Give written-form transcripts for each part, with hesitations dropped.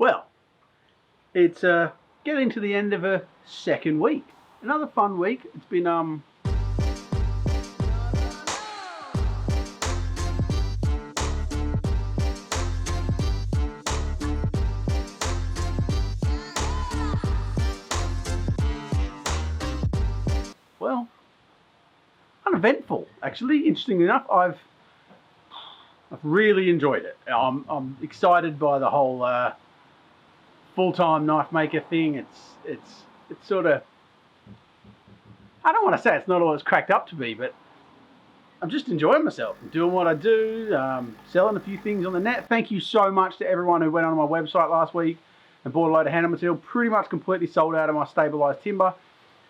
Well, it's getting to the end of a second week. Another fun week. It's been well, uneventful actually. Interestingly enough, I've really enjoyed it. I'm excited by the whole full-time Knifemaker thing. It's sort of, I don't want to say it's not all it's cracked up to be, but I'm just enjoying myself. I'm doing what I do, selling a few things on the net. Thank you so much to everyone who went on my website last week and bought a load of handle material. Pretty much completely sold out of my stabilized timber.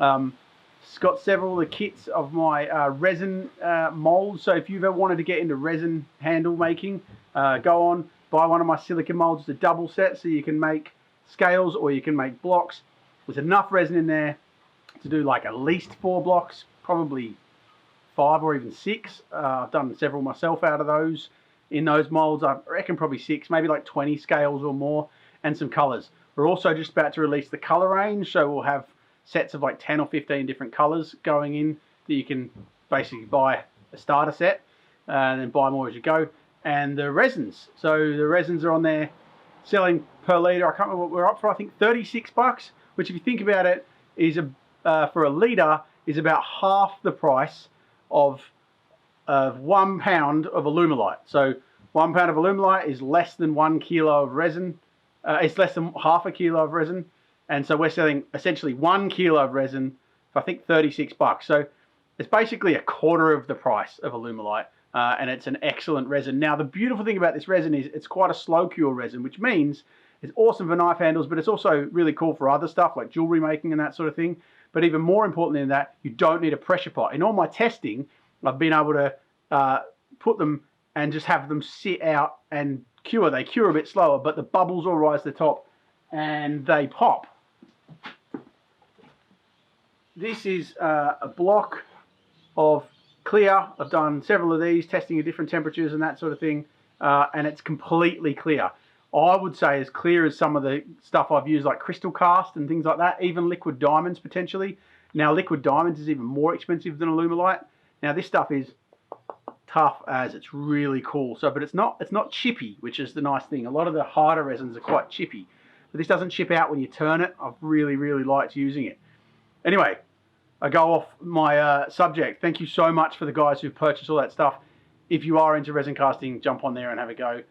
It's got several of the kits of my resin molds. So if you've ever wanted to get into resin handle making, go on, buy one of my silicon molds. It's a double set, so you can make scales or you can make blocks. There's enough resin in there to do like at least 4 blocks, probably 5 or even 6. I've done several myself out of those. In those molds, I reckon probably 6, maybe like 20 scales or more, and some colors. We're also just about to release the color range, so we'll have sets of like 10 or 15 different colors going in that you can basically buy a starter set and then buy more as you go. And the resins, so the resins are on there selling per litre. I can't remember what we're up for. I think $36, which if you think about it is for a litre is about half the price of 1 pound of alumilite. So 1 pound of alumilite is less than 1 kilo of resin. It's less than half a kilo of resin. And so we're selling essentially 1 kilo of resin for I think $36. So it's basically a quarter of the price of alumilite, and it's an excellent resin. Now the beautiful thing about this resin is it's quite a slow cure resin, which means it's awesome for knife handles, but it's also really cool for other stuff like jewelry making and that sort of thing. But even more importantly than that, you don't need a pressure pot. In all my testing, I've been able to put them and just have them sit out and cure. They cure a bit slower, but the bubbles all rise to the top and they pop. This is a block of clear. I've done several of these, testing at different temperatures and that sort of thing, and it's completely clear. I would say as clear as some of the stuff I've used, like crystal cast and things like that, even liquid diamonds potentially. Now liquid diamonds is even more expensive than alumilite. Now this stuff is tough as it's really cool. So, but it's not chippy, which is the nice thing. A lot of the harder resins are quite chippy, but this doesn't chip out when you turn it. I've really liked using it. Anyway, I go off my subject. Thank you so much for the guys who've purchased all that stuff. If you are into resin casting, jump on there and have a go.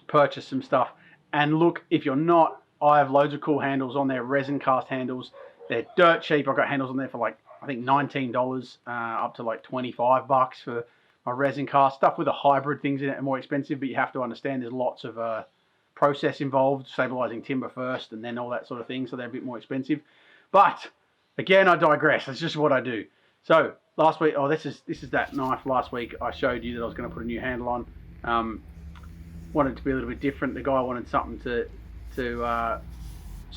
Purchase some stuff. And look, if you're not, I have loads of cool handles on there, resin cast handles. They're dirt cheap. I've got handles on there for like, I think $19, up to like $25 for my resin cast. Stuff with the hybrid things in it are more expensive, but you have to understand there's lots of process involved, stabilizing timber first and then all that sort of thing, so they're a bit more expensive. But again, I digress. That's just what I do. So last week, this is that knife. Last week I showed you that I was going to put a new handle on. Wanted it to be a little bit different. The guy wanted something so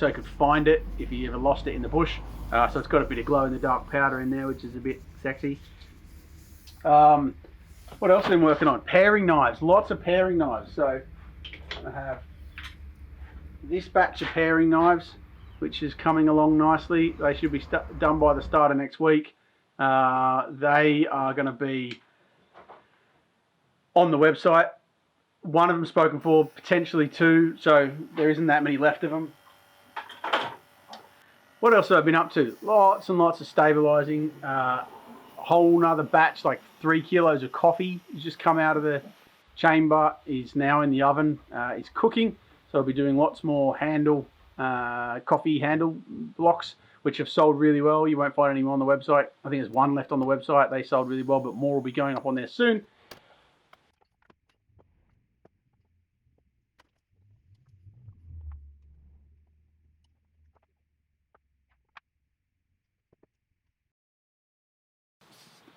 he could find it if he ever lost it in the bush. So it's got a bit of glow in the dark powder in there, which is a bit sexy. What else have I been working on? Paring knives. Lots of paring knives. So I have this batch of paring knives, which is coming along nicely. They should be done by the start of next week. They are going to be on the website. One of them spoken for, potentially 2, so there isn't that many left of them. What else have I been up to? Lots and lots of stabilizing. A whole nother batch, like 3 kilos of coffee has just come out of the chamber, is now in the oven. It's cooking, so I'll be doing lots more coffee handle blocks, which have sold really well. You won't find any more on the website. I think there's 1 left on the website. They sold really well, but more will be going up on there soon.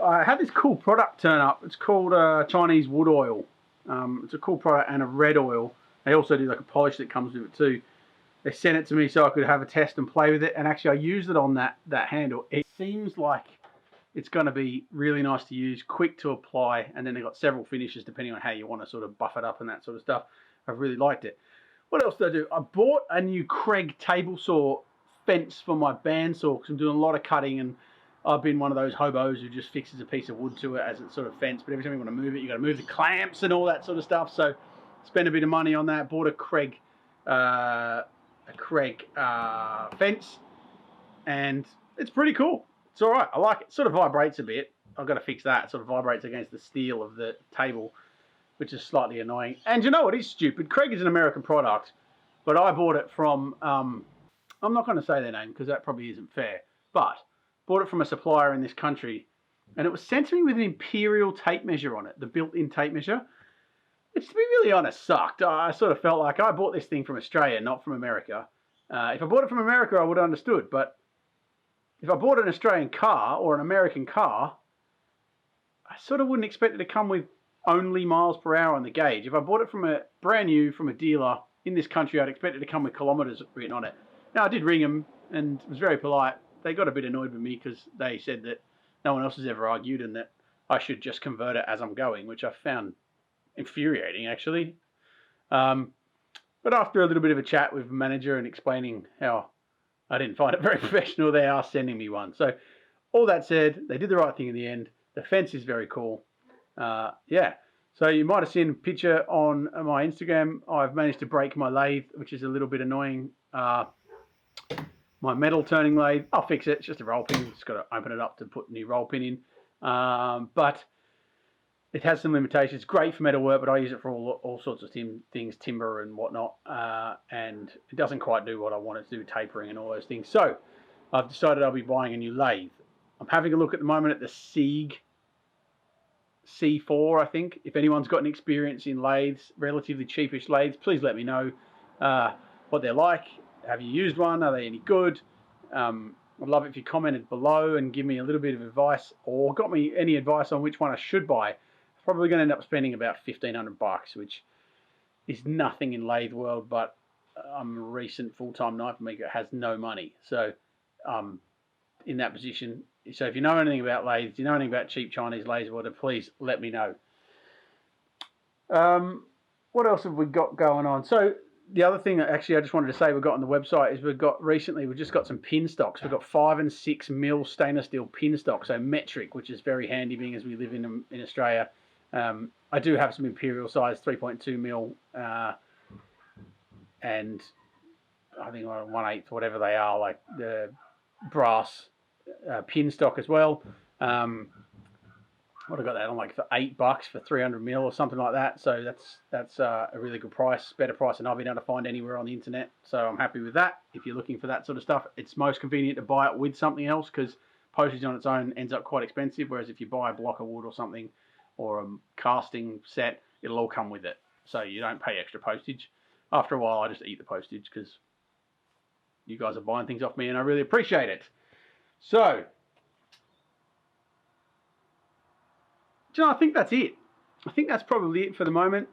I had this cool product turn up. It's called Chinese wood oil. It's a cool product and a red oil. They also do like a polish that comes with it too. They sent it to me so I could have a test and play with it. And actually I used it on that handle. It seems like it's going to be really nice to use, quick to apply. And then they've got several finishes depending on how you want to sort of buff it up and that sort of stuff. I've really liked it. What else did I do? I bought a new Craig table saw fence for my bandsaw because I'm doing a lot of cutting, and I've been one of those hobos who just fixes a piece of wood to it as its sort of fence. But every time you want to move it, you got to move the clamps and all that sort of stuff. So spent a bit of money on that. Bought a Craig fence, and it's pretty cool. It's all right. I like it. It sort of vibrates a bit. I've got to fix that. It sort of vibrates against the steel of the table, which is slightly annoying. And you know what is stupid? Craig is an American product, but I bought it from, I'm not going to say their name because that probably isn't fair, but bought it from a supplier in this country, and it was sent to me with an imperial tape measure on it, the built-in tape measure. Which, to be really honest, sucked. I sort of felt like I bought this thing from Australia, not from America. If I bought it from America, I would have understood, but if I bought an Australian car or an American car, I sort of wouldn't expect it to come with only miles per hour on the gauge. If I bought it from a brand new from a dealer in this country, I'd expect it to come with kilometres written on it. Now, I did ring them and was very polite. They got a bit annoyed with me because they said that no one else has ever argued and that I should just convert it as I'm going, which I found infuriating, actually. But after a little bit of a chat with the manager and explaining how I didn't find it very professional, they are sending me one. So all that said, they did the right thing in the end. The fence is very cool. Yeah. So you might have seen a picture on my Instagram. I've managed to break my lathe, which is a little bit annoying. My metal turning lathe, I'll fix it. It's just a roll pin. Just got to open it up to put a new roll pin in. But it has some limitations. It's great for metal work, but I use it for all sorts of things, timber and whatnot. And it doesn't quite do what I want it to do, tapering and all those things. So I've decided I'll be buying a new lathe. I'm having a look at the moment at the Sieg C4, I think. If anyone's got an experience in lathes, relatively cheapish lathes, please let me know what they're like. Have you used one? Are they any good? I'd love it if you commented below and give me a little bit of advice, or got me any advice on which one I should buy. I'm probably going to end up spending about $1,500, which is nothing in lathe world, but I'm a recent full-time knife maker, has no money. So in that position. So if you know anything about lathes, you know anything about cheap Chinese laser water, please let me know. What else have we got going on? So the other thing that actually I just wanted to say we've got on the website is we've just got some pin stocks. We've got 5 and 6 mil stainless steel pin stock, so metric, which is very handy being as we live in Australia. I do have some imperial size 3.2 mil and I think 1/8, whatever they are, like the brass pin stock as well. What I got that on, like for $8 for 300 mil or something like that. So that's a really good price, better price than I've been able to find anywhere on the internet. So I'm happy with that. If you're looking for that sort of stuff, it's most convenient to buy it with something else because postage on its own ends up quite expensive. Whereas if you buy a block of wood or something or a casting set, it'll all come with it. So you don't pay extra postage. After a while, I just eat the postage because you guys are buying things off me and I really appreciate it. So, I think that's it. I think that's probably it for the moment.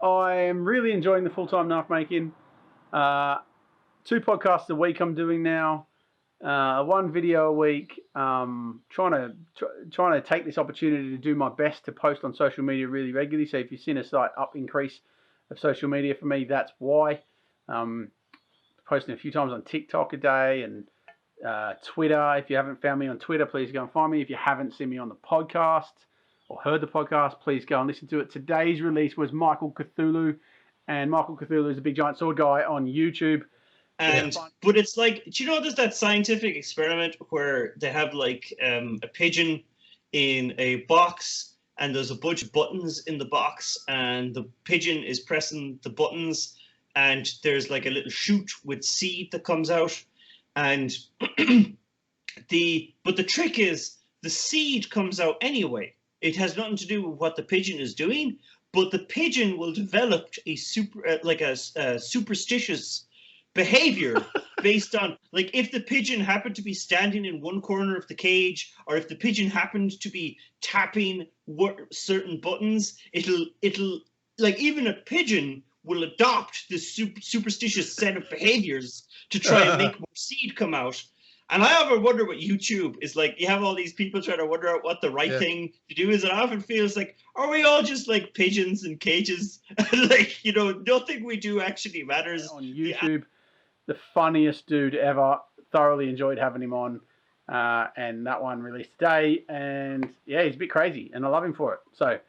I am really enjoying the full-time knife making. 2 podcasts a week I'm doing now. 1 video a week. Trying to take this opportunity to do my best to post on social media really regularly. So if you've seen a slight increase of social media for me, that's why. Posting a few times on TikTok a day and Twitter. If you haven't found me on Twitter, please go and find me. If you haven't seen me on the podcast or heard the podcast, please go and listen to it. Today's release was Michael Cthulhu, and Michael Cthulhu is a big giant sword guy on YouTube. But it's like, do you know there's that scientific experiment where they have like a pigeon in a box and there's a bunch of buttons in the box and the pigeon is pressing the buttons and there's like a little chute with seed that comes out. And but the trick is the seed comes out anyway. It has nothing to do with what the pigeon is doing, but the pigeon will develop a superstitious behavior based on, like, if the pigeon happened to be standing in one corner of the cage, or if the pigeon happened to be tapping certain buttons, it'll like, even a pigeon will adopt this superstitious set of behaviors to try and make more seed come out. And I often wonder what YouTube is like. You have all these people trying to wonder out what the right thing to do is, and I often feels like, are we all just like pigeons in cages? Like, you know, nothing we do actually matters. On YouTube, the funniest dude ever. Thoroughly enjoyed having him on. And that one released today. And yeah, he's a bit crazy, and I love him for it. So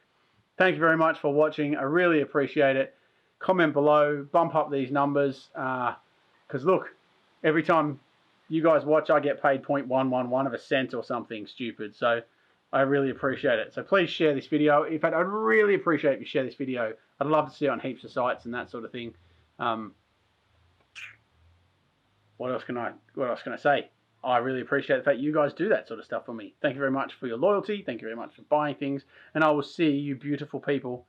thank you very much for watching. I really appreciate it. Comment below, bump up these numbers. Because look, every time you guys watch, I get paid 0.111 of a cent or something stupid. So I really appreciate it. So please share this video. In fact, I'd really appreciate if you share this video. I'd love to see it on heaps of sites and that sort of thing. What else can I say? I really appreciate the fact you guys do that sort of stuff for me. Thank you very much for your loyalty. Thank you very much for buying things. And I will see you beautiful people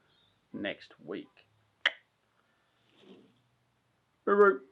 next week. Bye-bye.